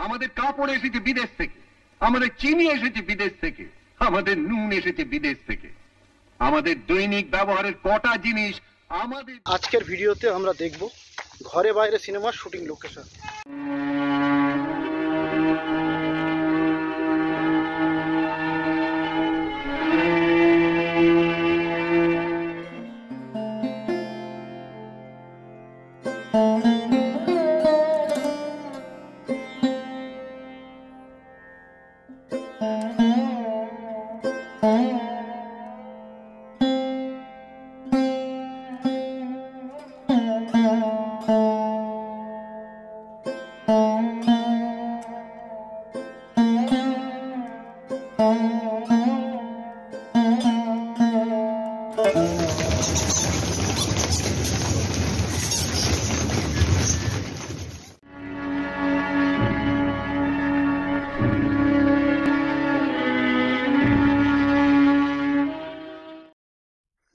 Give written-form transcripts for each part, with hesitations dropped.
আমাদের কাপড় এসেছে বিদেশ থেকে, আমাদের চিনি এসেছে বিদেশ থেকে, আমাদের নুন এসেছে বিদেশ থেকে, আমাদের দৈনিক ব্যবহারের কটা জিনিস আমাদের। আজকের ভিডিওতে আমরা দেখব ঘরে বাইরে সিনেমার শুটিং লোকেশন।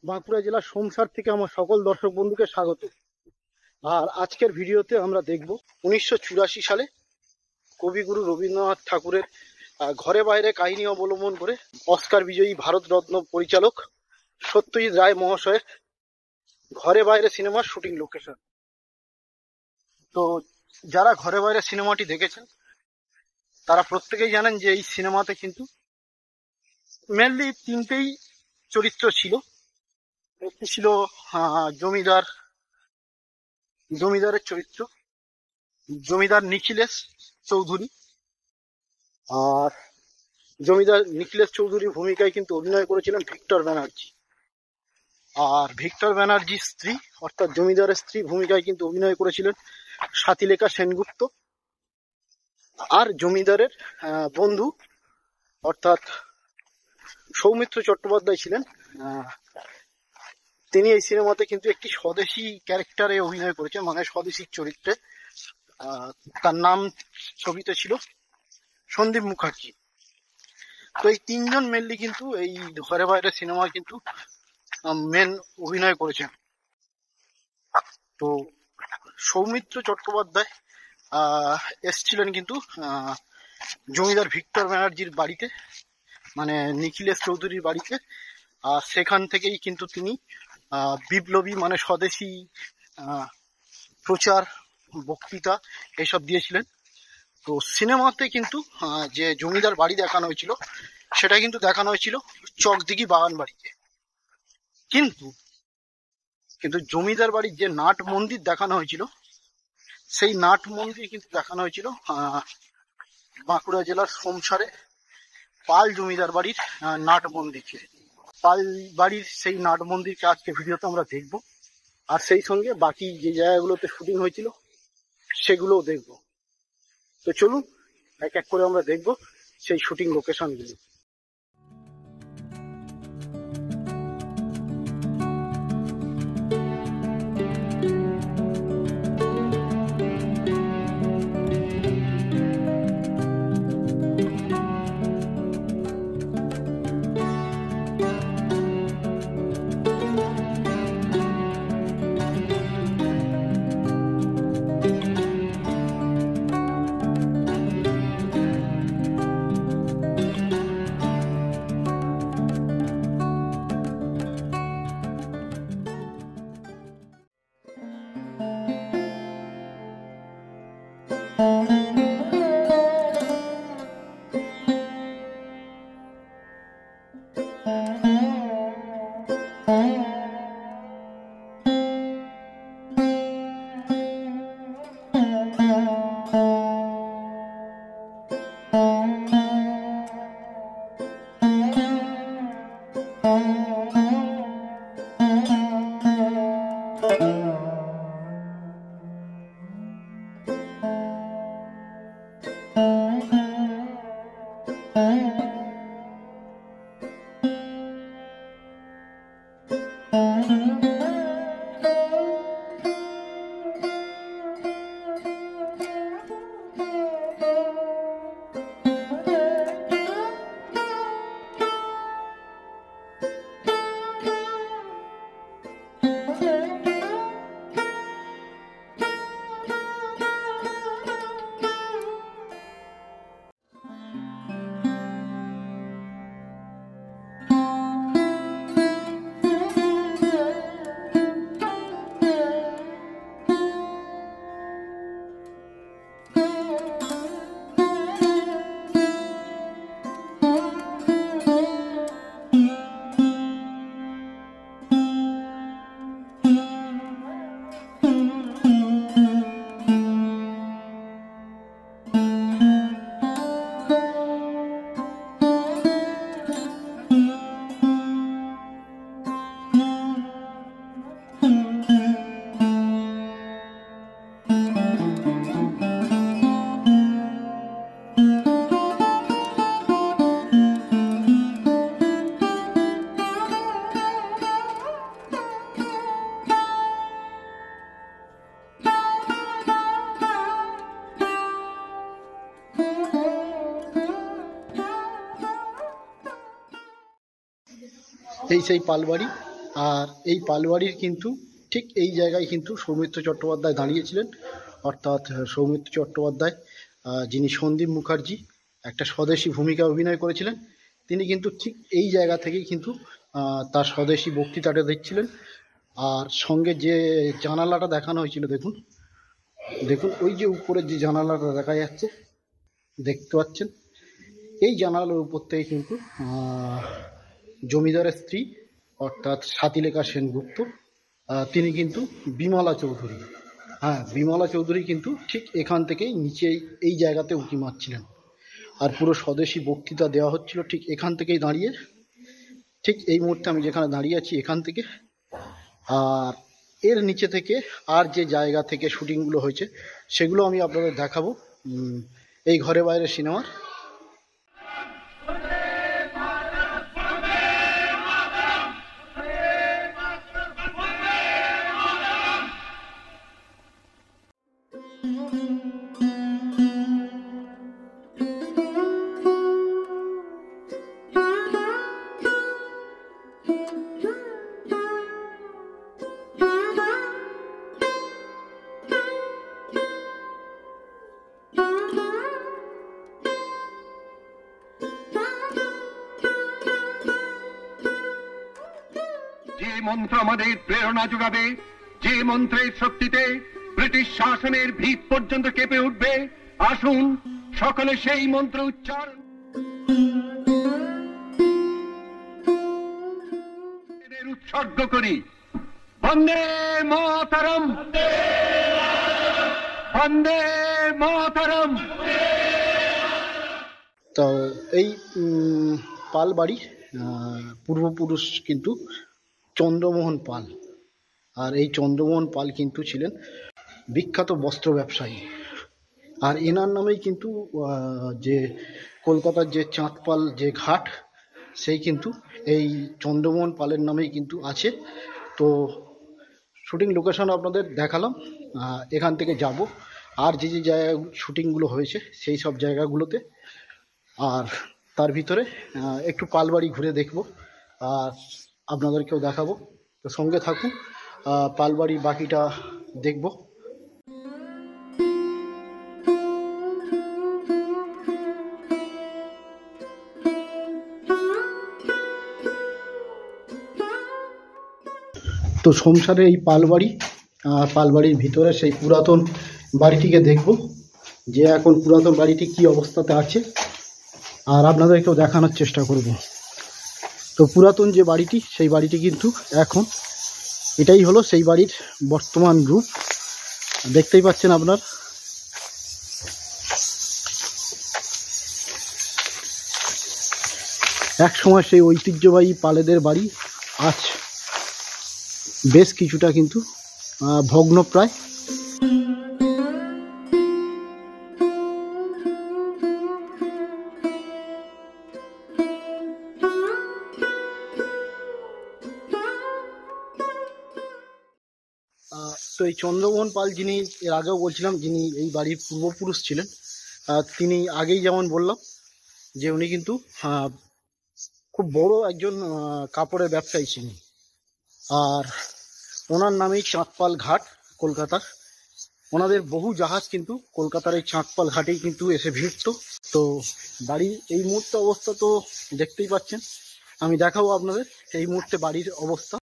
বাঁকুড়া জেলার সোমসার থেকে আমার সকল দর্শক বন্ধুকে স্বাগত। আর আজকের ভিডিওতে আমরা দেখব 1984 সালে কবিগুরু রবীন্দ্রনাথ ঠাকুরের ঘরে বাইরে কাহিনী অবলম্বন করে অস্কার বিজয়ী ভারতরত্ন পরিচালক সত্যজিৎ রায় মহাশয়ের ঘরে বাইরে সিনেমার শুটিং লোকেশন। তো যারা ঘরে বাইরে সিনেমাটি দেখেছেন তারা প্রত্যেকেই জানেন যে এই সিনেমাতে কিন্তু মেনলি তিনটেই চরিত্র ছিল। একটি ছিল জমিদারের চরিত্র, জমিদার নিখিলেশ চৌধুরী। আর জমিদার নিখিলেশ চৌধুরীর ভূমিকায় কিন্তু অভিনয় করেছিলেন ভিক্টর ব্যানার্জি। আর ভিক্টর ব্যানার্জির স্ত্রী অর্থাৎ জমিদারের স্ত্রী ভূমিকায় কিন্তু অভিনয় করেছিলেন স্বাতিলেখা সেনগুপ্ত। আর জমিদারের বন্ধু অর্থাৎ সৌমিত্র চট্টোপাধ্যায় ছিলেন। তিনি এই সিনেমাতে কিন্তু একটি স্বদেশী ক্যারেক্টারে অভিনয় করেছেন, মানে স্বদেশী চরিত্রে। তার নাম ছবিতে ছিল সন্দীপ মুখার্জি। তো এই তিনজন মেনলি কিন্তু এই ঘরে বাইরে সিনেমা কিন্তু মেন অভিনয় করেছেন। তো সৌমিত্র চট্টোপাধ্যায় এসছিলেন কিন্তু জমিদার ভিক্টর ব্যানার্জির বাড়িতে, মানে নিখিলেশ চৌধুরীর বাড়িতে। আর সেখান থেকেই কিন্তু তিনি বিপ্লবী মানে স্বদেশী প্রচার বক্তৃতা এইসব দিয়েছিলেন। তো সিনেমাতে কিন্তু যে জমিদার বাড়ি দেখানো হয়েছিল সেটা কিন্তু দেখানো হয়েছিল চকদিঘি বাগান বাড়িতে। কিন্তু জমিদার বাড়ির যে নাট মন্দির দেখানো হয়েছিল সেই নাট মন্দির কিন্তু দেখানো হয়েছিল বাঁকুড়া জেলার সোমসারে পাল জমিদার বাড়ির নাট মন্দিরকে। পাল বাড়ির সেই নাট মন্দিরকে আজকে ভিডিওতে আমরা দেখব। আর সেই সঙ্গে বাকি যে জায়গাগুলোতে শুটিং হয়েছিল সেগুলোও দেখব। তো চলুন এক এক করে আমরা দেখব সেই শুটিং লোকেশনগুলো। এই সেই পালবাড়ি। আর এই পালবাড়ির কিন্তু ঠিক এই জায়গায় কিন্তু সৌমিত্র চট্টোপাধ্যায় দাঁড়িয়েছিলেন, অর্থাৎ সৌমিত্র চট্টোপাধ্যায় যিনি সন্দীপ মুখার্জি একটা স্বদেশী ভূমিকা অভিনয় করেছিলেন, তিনি কিন্তু ঠিক এই জায়গা থেকেই কিন্তু তার স্বদেশী বক্তৃতাটা দিচ্ছিলেন। আর সঙ্গে যে জানালাটা দেখানো হয়েছিল, দেখুন দেখুন ওই যে উপরের যে জানালাটা দেখা যাচ্ছে, দেখতে পাচ্ছেন, এই জানালার উপর থেকে কিন্তু জমিদারের স্ত্রী অর্থাৎ সাতিলেখা সেনগুপ্ত, তিনি কিন্তু বিমলা চৌধুরী, বিমলা চৌধুরী কিন্তু ঠিক এখান থেকেই নিচে এই জায়গাতে উঁকি মারছিলেন। আর পুরো স্বদেশী বক্তৃতা দেওয়া হচ্ছিল ঠিক এখান থেকেই দাঁড়িয়ে, ঠিক এই মুহূর্তে আমি যেখানে দাঁড়িয়ে আছি এখান থেকে। আর এর নিচে থেকে আর যে জায়গা থেকে শুটিংগুলো হয়েছে সেগুলো আমি আপনাদের দেখাবো এই ঘরে বাইরে সিনেমার। যে মন্ত্র আমাদের প্রেরণা যোগাবে, যে মন্ত্রের শক্তিতে ব্রিটিশ শাসনের ভিত পর্যন্ত কেঁপে উঠবে, আসুন সকলে সেই মন্ত্র উচ্চারণ উৎসর্গ করি। বন্দে মাতরম, বন্দে মাতরম। তো এই পাল বাড়ি পূর্বপুরুষ কিন্তু চন্দ্রমোহন পাল। আর এই চন্দ্রমোহন পাল কিন্তু ছিলেন বিখ্যাত বস্ত্র ব্যবসায়ী। আর এনার নামেই কিন্তু যে কলকাতার যে চাঁদপাল যে ঘাট, সেই কিন্তু এই চন্দ্রমোহন পালের নামেই কিন্তু আছে। তো শুটিং লোকেশন আপনাদের দেখালাম, এখান থেকে যাব আর যে যে জায়গা শুটিংগুলো হয়েছে সেই সব জায়গাগুলোতে, আর তার ভিতরে একটু পালবাড়ি ঘুরে দেখব আর আপনাদেরকেও দেখাবো। তো সঙ্গে থাকুন, পালবাড়ি বাকিটা দেখব। তো সংসারে এই পালবাড়ি, পালবাড়ির ভিতরে সেই পুরাতন বাড়িটিকে দেখব যে এখন পুরাতন বাড়িটি কি অবস্থাতে আছে, আর আপনাদেরকেও দেখানোর চেষ্টা করব। তো পুরাতন যে বাড়িটি, সেই বাড়িটি কিন্তু এখন এটাই হলো সেই বাড়ির বর্তমান রূপ, দেখতেই পাচ্ছেন আপনার। এক সময় সেই ঐতিহ্যবাহী পালেদের বাড়ি আজ বেশ কিছুটা কিন্তু ভগ্নপ্রায়। তো এই চন্দ্রমোহন পাল, যিনি এর আগেও বলছিলাম যিনি এই বাড়ির পূর্বপুরুষ ছিলেন, তিনি আগেই যেমন বললাম যে উনি কিন্তু খুব বড় একজন কাপড়ের ব্যবসায়ী ছিলেন। আর ওনার নামেই চাঁদপাল ঘাট কলকাতার, ওনাদের বহু জাহাজ কিন্তু কলকাতার এই চাঁদপাল ঘাটেই কিন্তু এসে ভিড়ত। তো বাড়ির এই মুহূর্তে অবস্থা তো দেখতেই পাচ্ছেন, আমি দেখাবো আপনাদের এই মুহূর্তে বাড়ির অবস্থা।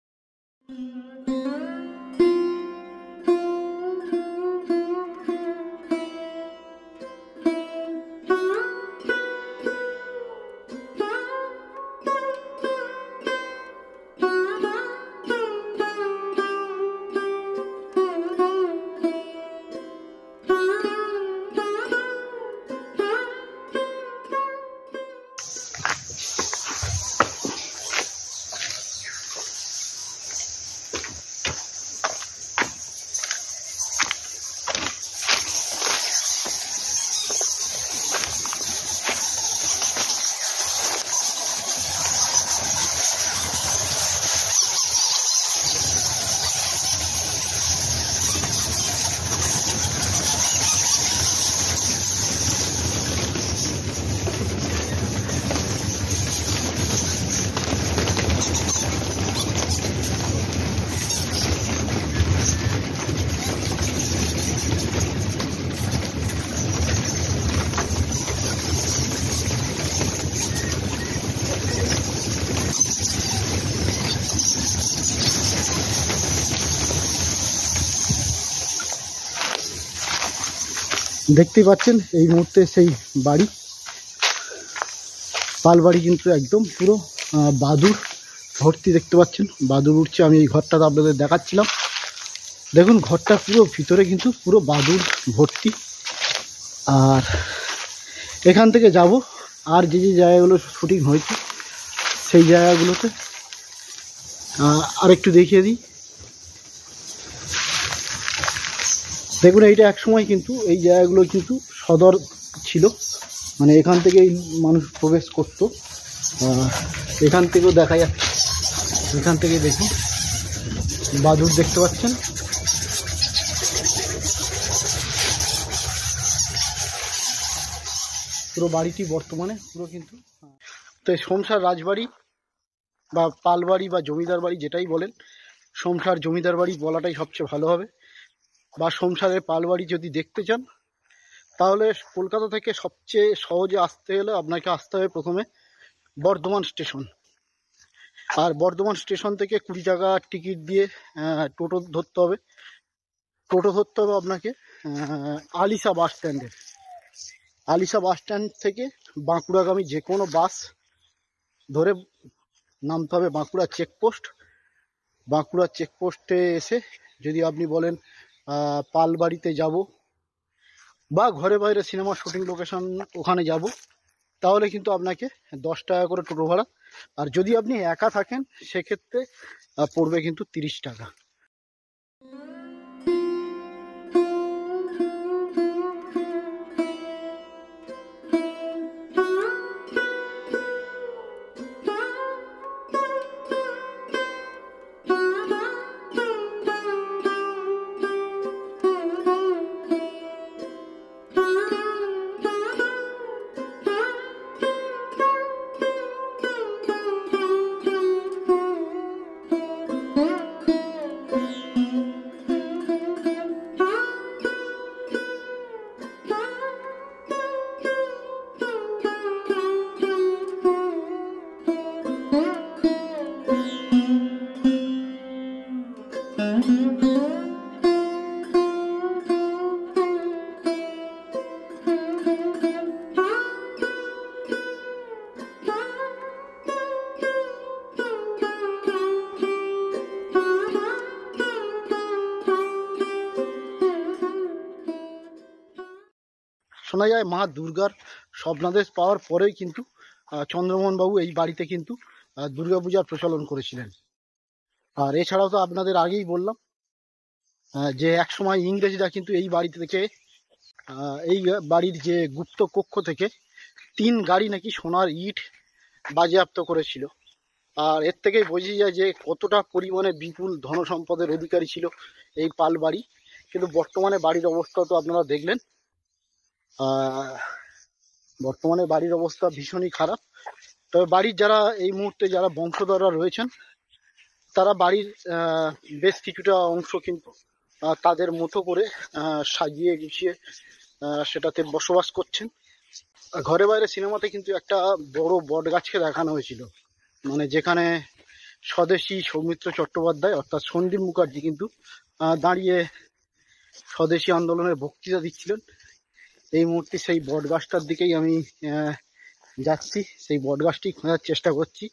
দেখতেই পাচ্ছেন এই মুহূর্তে সেই বাড়ি, পাল বাড়ি কিন্তু একদম পুরো বাদুড় ভর্তি দেখতে পাচ্ছেন, বাদুড় উঠছে। আমি এই ঘরটাতে আপনাদের দেখাচ্ছিলাম, দেখুন ঘরটা পুরো ভিতরে কিন্তু পুরো বাদুড় ভর্তি। আর এখান থেকে যাব আর যে যে জায়গাগুলো শুটিং হয়েছে সেই জায়গাগুলোতে আরেকটু দেখিয়ে দিই। দেখুন এইটা এক সময় কিন্তু এই জায়গাগুলো কিন্তু সদর ছিল, মানে এখান থেকেই মানুষ প্রবেশ করত। এখান থেকেও দেখা যাচ্ছে, এখান থেকে দেখুন বাদুড় দেখতে পাচ্ছেন। পুরো বাড়িটি বর্তমানে পুরো কিন্তু তো সংসার রাজবাড়ি বা পালবাড়ি বা জমিদার বাড়ি যেটাই বলেন, সংসার জমিদার বাড়ি বলাটাই সবচেয়ে ভালো হবে। বা সংসারের পালবাড়ি যদি দেখতে চান তাহলে কলকাতা থেকে সবচেয়ে সহজে আসতে হলে আপনাকে আসতে হবে প্রথমে বর্ধমান স্টেশন। আর বর্ধমান স্টেশন থেকে 20 টাকা টিকিট দিয়ে টোটো ধরতে হবে। টোটো ধরতে হবে আপনাকে আলিশা বাস স্ট্যান্ডে। আলিশা বাস স্ট্যান্ড থেকে বাঁকুড়াগামী যে কোনো বাস ধরে নামতে হবে বাঁকুড়া চেকপোস্ট। বাঁকুড়া চেকপোস্টে এসে যদি আপনি বলেন পালবাড়িতে যাব বা ঘরে বাইরে সিনেমা শুটিং লোকেশন ওখানে যাব, তাহলে কিন্তু আপনাকে 10 টাকা করে টোটো ভাড়া। আর যদি আপনি একা থাকেন সেক্ষেত্রে পড়বে কিন্তু 30 টাকা। শোনা যায় মা দুর্গার স্বপ্নাদেশ পাওয়ার পরেই কিন্তু চন্দ্রমোহন বাবু এই বাড়িতে কিন্তু দুর্গাপূজার প্রচলন করেছিলেন। আর এছাড়াও তো আপনাদের আগেই বললাম যে এক সময় ইংরেজরা কিন্তু এই বাড়ি থেকে এই বাড়ির যে গুপ্ত কক্ষ থেকে 3 গাড়ি নাকি সোনার ইট বাজেয়াপ্ত করেছিল। আর এর থেকেই বোঝা যায় যে কতটা পরিমাণে বিপুল ধন সম্পদের অধিকারী ছিল এই পাল বাড়ি। কিন্তু বর্তমানে বাড়ির অবস্থা তো আপনারা দেখলেন, বর্তমানে বাড়ির অবস্থা ভীষণই খারাপ। তবে বাড়ির যারা এই মুহূর্তে যারা বংশধররা রয়েছেন তারা বাড়ির বেশ কিছুটা অংশ কিন্তু তাদের মতো করে সাজিয়ে গুছিয়ে সেটাতে বসবাস করছেন। ঘরে বাইরে সিনেমাতে কিন্তু একটা বড় বট গাছকে দেখানো হয়েছিল, মানে যেখানে স্বদেশী সৌমিত্র চট্টোপাধ্যায় অর্থাৎ সন্দীপ মুখার্জি কিন্তু দাঁড়িয়ে স্বদেশী আন্দোলনের বক্তৃতা দিচ্ছিলেন। এই মুহূর্তে সেই বট গাছটার দিকেই আমি যাচ্ছি, সেই বট গাছটি খোঁজার চেষ্টা করছি।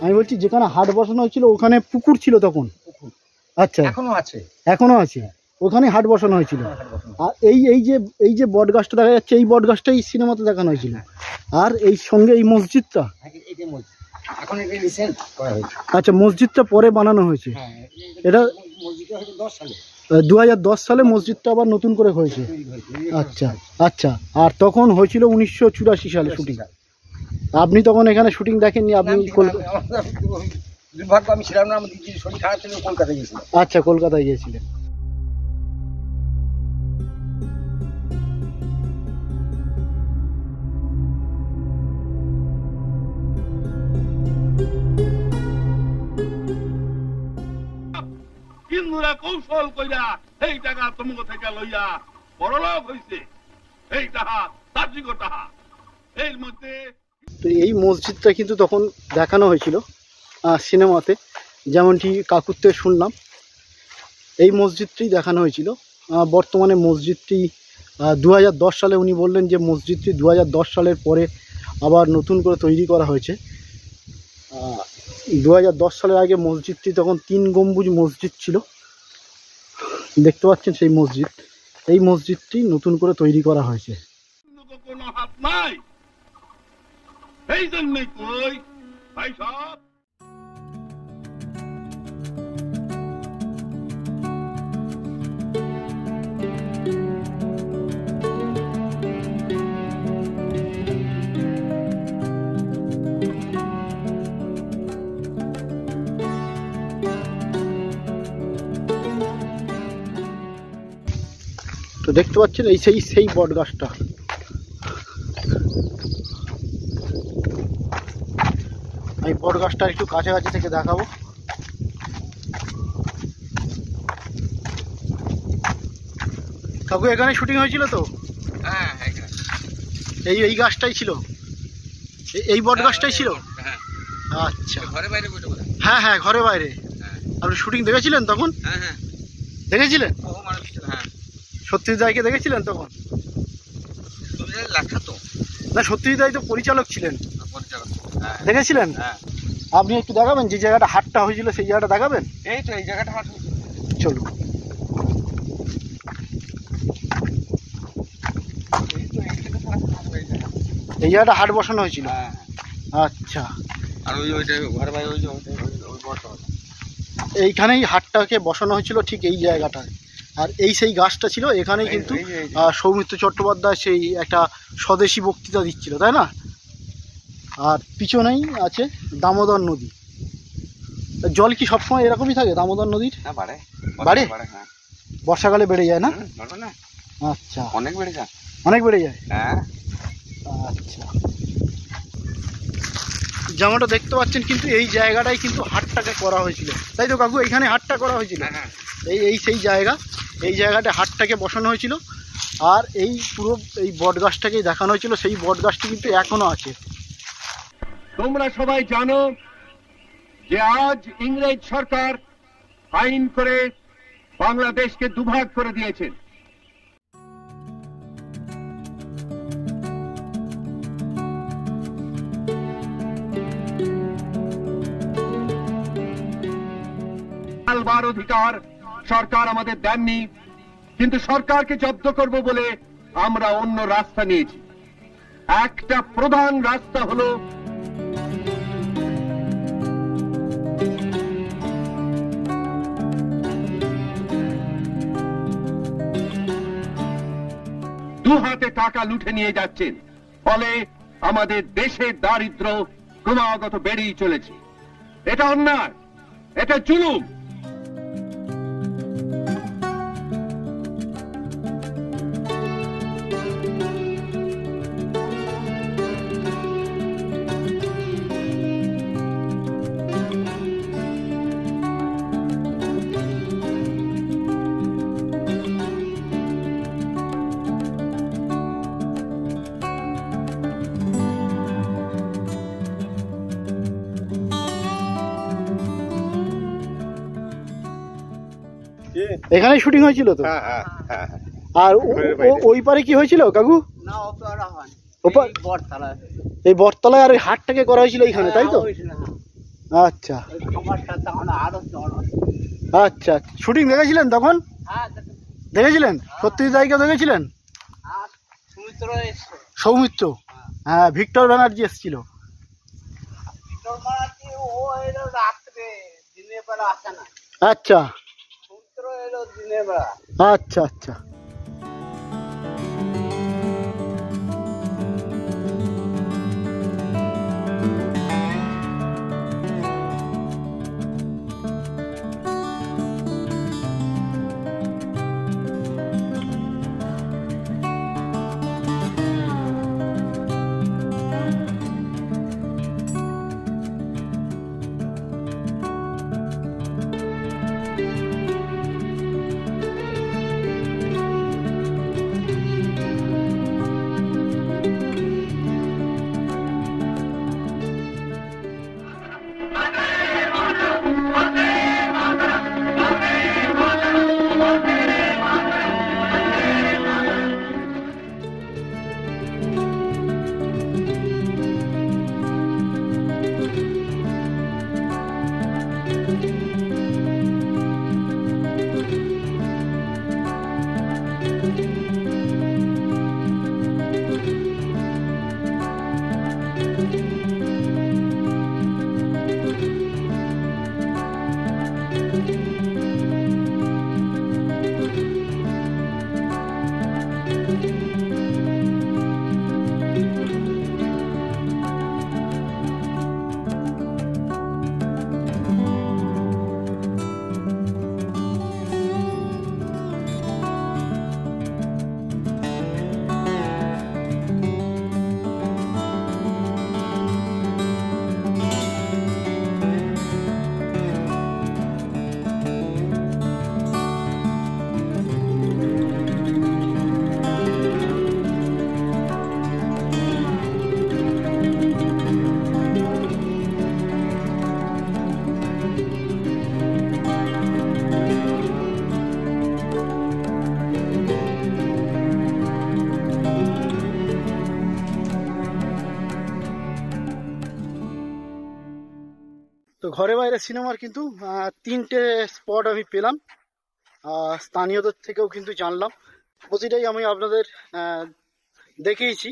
আমি বলছি যেখানে হাট বসানো হয়েছিল ওখানে পুকুর ছিল তখন? আচ্ছা, এখনো আছে, ওখানে হাট বসানো হয়েছিল। আর এই যে বট গাছটা দেখা যাচ্ছে এই বট গাছটাই সিনেমাতে দেখানো হয়েছিল। আর এই সঙ্গে এই মসজিদটা, আচ্ছা মসজিদটা পরে বানানো হয়েছে। এটা 10 সালে 2010 সালে মসজিদটা আবার নতুন করে হয়েছে। আচ্ছা আচ্ছা, আর তখন হয়েছিল 1984 সালে শুটিং। আপনি তখন এখানে শুটিং দেখেননি? আপনি দুর্ভাগ্য আমি ছিলাম না, আমার দিদির শরীর খারাপ ছিল, কলকাতায় গেছিলাম। আচ্ছা, কলকাতায় গিয়েছিলেন। হিন্দুরা কৌশল কইরা এই টাকা তোমাকে থেকে লইয়া বড়লোক হইছে। এই টাকা তাত্ত্বিক টাকা এর মধ্যে। তো এই মসজিদটা কিন্তু তখন দেখানো হয়েছিল সিনেমাতে, যেমনটি কাকুর থেকে শুনলাম। এই মসজিদটি দেখানো হয়েছিল। বর্তমানে মসজিদটি 2010 সালে, উনি বললেন যে মসজিদটি 2010 সালের পরে আবার নতুন করে তৈরি করা হয়েছে। 2010 সালের আগে মসজিদটি তখন 3 গম্বুজ মসজিদ ছিল, দেখতে পাচ্ছেন সেই মসজিদ। এই মসজিদটি নতুন করে তৈরি করা হয়েছে। কোনো হাত নাই, এই জন্যই কই ভাই সব। তো দেখতে পাচ্ছেন এই সেই বট গাছটা। এই বট গাছটা একটু কাছাকাছি থেকে দেখাবো। কাকু, এখানে শুটিং হয়েছিল তো? হ্যাঁ, এই গাছটাই ছিল, এই বট গাছটাই ছিল। হ্যাঁ, আচ্ছা, ঘরে বাইরে বসে বলে। হ্যাঁ হ্যাঁ, ঘরে বাইরে। হ্যাঁ আপনি শুটিং দেখেছিলেন তখন? হ্যাঁ হ্যাঁ, দেখেছিলেন? বহু মানুষ ছিল। হ্যাঁ, সত্যজিৎ রায়কে দেখেছিলেন তখন? তুমি লেখা তো না, সত্যজিৎ রায় তো পরিচালক ছিলেন। পরিচালক। হ্যাঁ দেখেছিলেন? হ্যাঁ, আপনি একটু দেখাবেন যে জায়গাটা হাটটা হয়েছিল, সেই জায়গাটা দেখাবেন? এই তো এই জায়গাটা হাট। চলুন। এই তো এইখানে হাট হয়ে যায়। এই জায়গাটা হাট বসানো হয়েছিল। হ্যাঁ, আচ্ছা, আর ওইটা ঘরে বাইরে ওই যে ওই বড়টা। এইখানেই হাটটাকে বসানো হয়েছিল, ঠিক এই জায়গাটায়। আর এই সেই গাছটা ছিল এখানেই, কিন্তু সৌমিত্র চট্টোপাধ্যায় সেই একটা স্বদেশী বক্তৃতা দিচ্ছিল, তাই না? আর পিছনেই আছে দামোদর নদী। জল কি সবসময় এরকমই থাকে দামোদর নদীর? হ্যাঁ, বাড়ে বাড়ে? হ্যাঁ, বর্ষাকালে বেড়ে যায় না? বাড়বে না, আচ্ছা, অনেক বেড়ে যায়। অনেক বেড়ে যায়। হ্যাঁ, আচ্ছা, যেমনটা দেখতে পাচ্ছেন কিন্তু এই জায়গাটাই কিন্তু হাটটাকে করা হয়েছিল, তাই তো কাকু? এইখানে হাটটা করা হয়েছিল। হ্যাঁ, এই সেই জায়গা, এই জায়গাটা হাটটাকে বসানো হয়েছিল। আর এই পুরো এই বট গাছটাকেই দেখানো হয়েছিল। সেই বট গাছটি কিন্তু এখনো আছে। তোমরা সবাই জানো যে আজ ইংরেজ সরকার আইন করে বাংলাদেশকে দুভাগ করে দিয়েছেন। আলবার অধিকার সরকার আমাদের দেননি, কিন্তু সরকারকে জব্দ করব বলে আমরা অন্য রাস্তা নিয়েছি। একটা প্রধান রাস্তা হলো দু হাতে টাকা লুটে নিয়ে যাচ্ছেন, ফলে আমাদের দেশের দারিদ্র্য ক্রমাগত বেড়েই চলেছে। এটা অন্যায়, এটা জুলুম। এখানেই শুটিং হয়েছিল তো? হ্যাঁ হ্যাঁ হ্যাঁ। আর ওই পারে কি হয়েছিল কাকু? না, অতটা হয় ওপার বটতলা। এই বটতলায় আর ওই হাটটাকে করা হয়েছিল এইখানে, তাই তো? আচ্ছা আচ্ছা, শুটিং দেখেছিলেন তখন? দেখেছিলেন? সত্যজিৎ রায়কে দেখেছিলেন? সৌমিত্র, হ্যাঁ, ভিক্টর ব্যানার্জি এসেছিল। রাত্রে দিনের বেলা আসে না, আচ্ছা, সমুদ্র এলো দিনের বেলা। আচ্ছা আচ্ছা। তো ঘরে বাইরে সিনেমার কিন্তু 3টে স্পট আমি পেলাম, স্থানীয়দের থেকেও কিন্তু জানলাম। প্রতিটাই আমি আপনাদের দেখিয়েছি।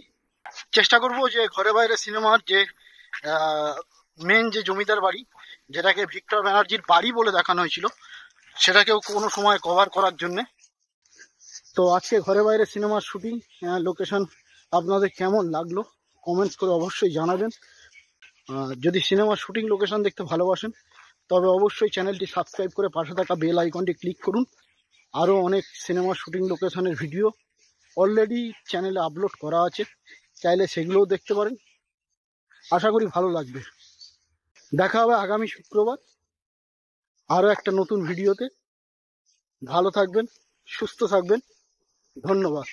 চেষ্টা করব যে ঘরে বাইরে সিনেমার যে মেন যে জমিদার বাড়ি, যেটাকে ভিক্টর ব্যানার্জির বাড়ি বলে দেখানো হয়েছিল, সেটাকেও কোনো সময় কভার করার জন্যে। তো আজকে ঘরে বাইরে সিনেমার শুটিং লোকেশন আপনাদের কেমন লাগলো কমেন্টস করে অবশ্যই জানাবেন। যদি সিনেমার শুটিং লোকেশন দেখতে ভালোবাসেন তবে অবশ্যই চ্যানেলটি সাবস্ক্রাইব করে পাশে থাকা বেল আইকনটি ক্লিক করুন। আরও অনেক সিনেমার শুটিং লোকেশনের ভিডিও অলরেডি চ্যানেলে আপলোড করা আছে, চাইলে সেগুলোও দেখতে পারেন। আশা করি ভালো লাগবে। দেখা হবে আগামী শুক্রবার আরও একটা নতুন ভিডিওতে। ভালো থাকবেন, সুস্থ থাকবেন। ধন্যবাদ।